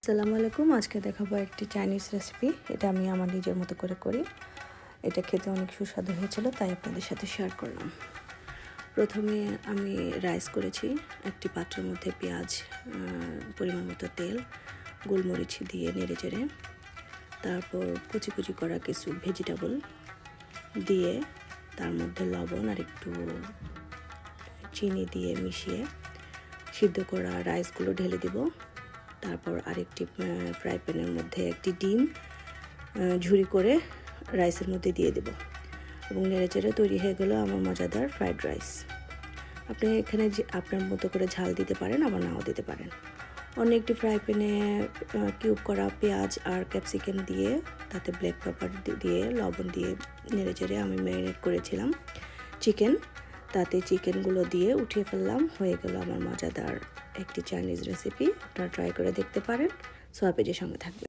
আসসালামু আলাইকুম। আজকে দেখাবো একটি চাইনিজ রেসিপি। এটা আমি আমার নিজের মতো করে করি। এটা খেতে অনেক সুস্বাদু হয়েছিল, তাই আপনাদের সাথে শেয়ার করলাম। প্রথমে আমি রাইস করেছি। একটি পাত্রের মধ্যে পেঁয়াজ, পরিমাণ মতো তেল, গোলমরিচ দিয়ে নেড়ে চেড়ে, তারপর কুচি কুচি করা কিছু ভেজিটেবল দিয়ে, তার মধ্যে লবণ আর একটু চিনি দিয়ে মিশিয়ে সিদ্ধ করা রাইসগুলো ঢেলে দেব। তারপর আরেকটি ফ্রাই প্যানের মধ্যে একটি ডিম ঝুরি করে রাইসের মধ্যে দিয়ে দেব এবং নেড়েচেড়ে তৈরি হয়ে গেল আমার মজাদার ফ্রাইড রাইস। আপনি এখানে আপনার মতো করে ঝাল দিতে পারেন, আবার নাও দিতে পারেন। অন্য একটি ফ্রাই প্যানে কিউব করা পেঁয়াজ আর ক্যাপসিকাম দিয়ে, তাতে ব্ল্যাক পেপার দিয়ে, লবণ দিয়ে নেড়েচেড়ে আমি ম্যারিনেট করেছিলাম চিকেন, তাতে চিকেনগুলো দিয়ে উঠিয়ে ফেললাম। হয়ে গেল আমার মজাদার একটি চাইনিজ রেসিপি। আপনারা ট্রাই করে দেখতে পারেন। সোয়া পেজের সঙ্গে থাকবে।